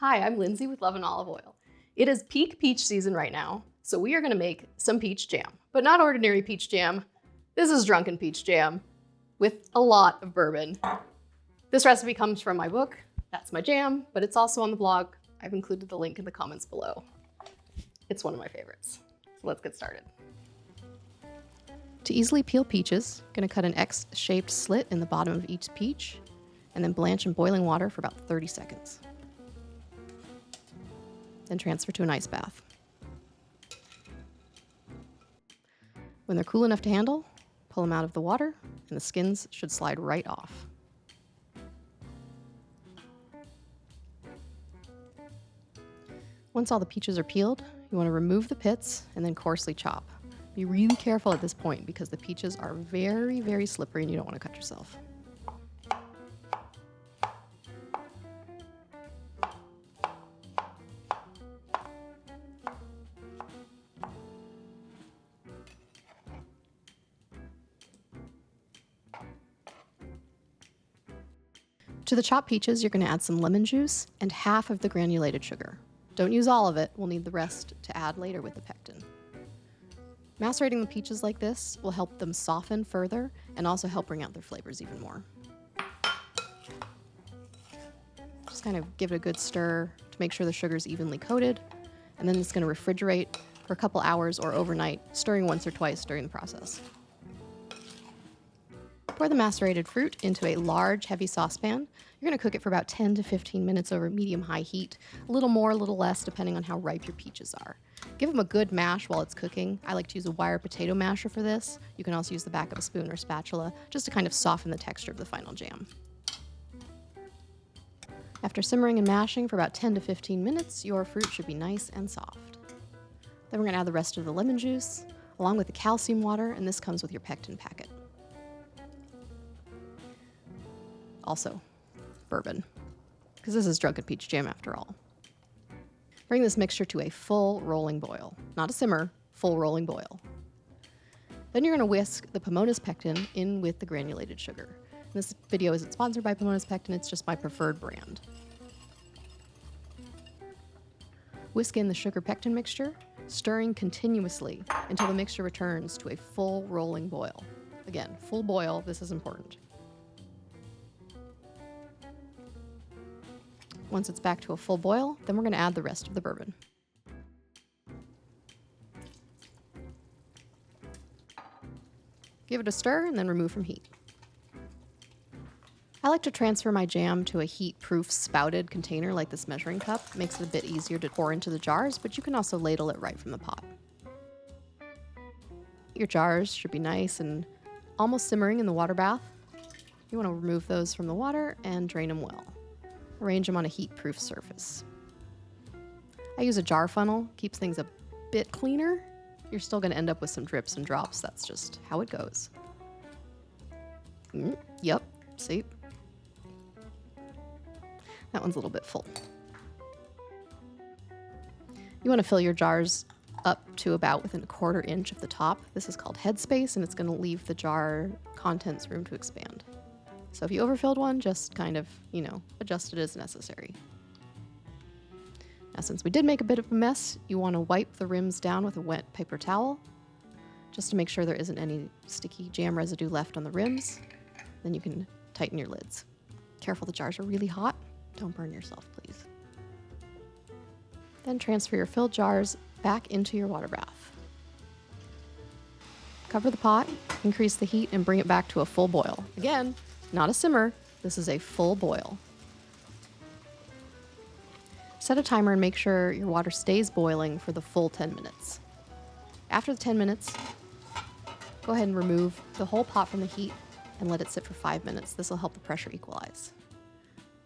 Hi, I'm Lindsay with Love and Olive Oil. It is peak peach season right now, so we are gonna make some peach jam, but not ordinary peach jam. This is drunken peach jam with a lot of bourbon. This recipe comes from my book, That's My Jam, but it's also on the blog. I've included the link in the comments below. It's one of my favorites. So let's get started. To easily peel peaches, I'm gonna cut an X-shaped slit in the bottom of each peach, and then blanch in boiling water for about 30 seconds. Then transfer to an ice bath. When they're cool enough to handle, pull them out of the water, and the skins should slide right off. Once all the peaches are peeled, you want to remove the pits and then coarsely chop. Be really careful at this point because the peaches are very, very slippery and you don't want to cut yourself. To the chopped peaches, you're going to add some lemon juice and half of the granulated sugar. Don't use all of it, we'll need the rest to add later with the pectin. Macerating the peaches like this will help them soften further and also help bring out their flavors even more. Just kind of give it a good stir to make sure the sugar's evenly coated, and then it's going to refrigerate for a couple hours or overnight, stirring once or twice during the process. Pour the macerated fruit into a large, heavy saucepan. You're going to cook it for about 10 to 15 minutes over medium-high heat, a little more, a little less, depending on how ripe your peaches are. Give them a good mash while it's cooking. I like to use a wire potato masher for this. You can also use the back of a spoon or spatula, just to kind of soften the texture of the final jam. After simmering and mashing for about 10 to 15 minutes, your fruit should be nice and soft. Then we're going to add the rest of the lemon juice, along with the calcium water, and this comes with your pectin packet. Also, bourbon, because this is drunken peach jam after all. Bring this mixture to a full rolling boil, not a simmer, full rolling boil. Then you're going to whisk the Pomona's pectin in with the granulated sugar. And this video isn't sponsored by Pomona's pectin, it's just my preferred brand. Whisk in the sugar pectin mixture, stirring continuously until the mixture returns to a full rolling boil. Again, full boil, this is important. Once it's back to a full boil, then we're going to add the rest of the bourbon. Give it a stir and then remove from heat. I like to transfer my jam to a heat-proof spouted container like this measuring cup. It makes it a bit easier to pour into the jars, but you can also ladle it right from the pot. Your jars should be nice and almost simmering in the water bath. You want to remove those from the water and drain them well. Arrange them on a heat-proof surface. I use a jar funnel, keeps things a bit cleaner. You're still going to end up with some drips and drops. That's just how it goes. Yep, see? That one's a little bit full. You want to fill your jars up to about within 1/4 inch of the top. This is called headspace, and it's going to leave the jar contents room to expand. So if you overfilled one, just kind of, adjust it as necessary. Now, since we did make a bit of a mess, you want to wipe the rims down with a wet paper towel, just to make sure there isn't any sticky jam residue left on the rims. Then you can tighten your lids. Careful, the jars are really hot. Don't burn yourself, please. Then transfer your filled jars back into your water bath. Cover the pot, increase the heat, and bring it back to a full boil. Again, not a simmer, this is a full boil. Set a timer and make sure your water stays boiling for the full 10 minutes. After the 10 minutes, go ahead and remove the whole pot from the heat and let it sit for 5 minutes. This will help the pressure equalize.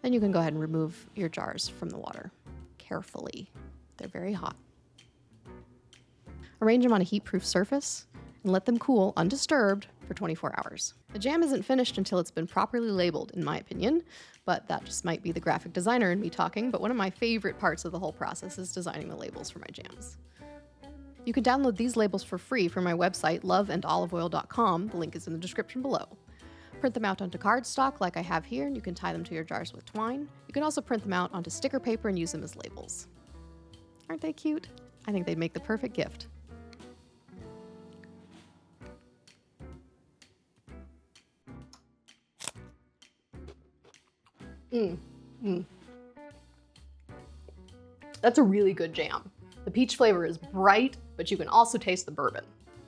Then you can go ahead and remove your jars from the water carefully. They're very hot. Arrange them on a heat-proof surface and let them cool undisturbed for 24 hours. The jam isn't finished until it's been properly labeled, in my opinion, but that just might be the graphic designer in me talking, but one of my favorite parts of the whole process is designing the labels for my jams. You can download these labels for free from my website, loveandoliveoil.com. The link is in the description below. print them out onto cardstock like I have here, and you can tie them to your jars with twine. You can also print them out onto sticker paper and use them as labels. Aren't they cute? I think they'd make the perfect gift. That's a really good jam. The peach flavor is bright, but you can also taste the bourbon.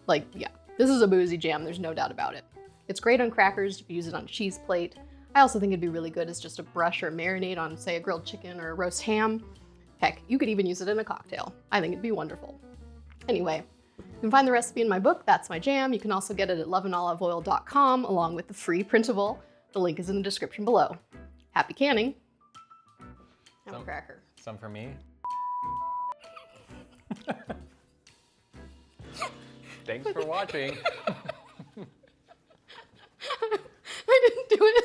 Like, yeah, this is a boozy jam, there's no doubt about it. It's great on crackers, you can use it on a cheese plate. I also think it'd be really good as just a brush or marinade on, say, a grilled chicken or a roast ham. Heck, you could even use it in a cocktail. I think it'd be wonderful. Anyway, you can find the recipe in my book, That's My Jam. You can also get it at loveandoliveoil.com along with the free printable. The link is in the description below. Happy canning. Have a cracker. Some for me. Thanks for watching. I didn't do it.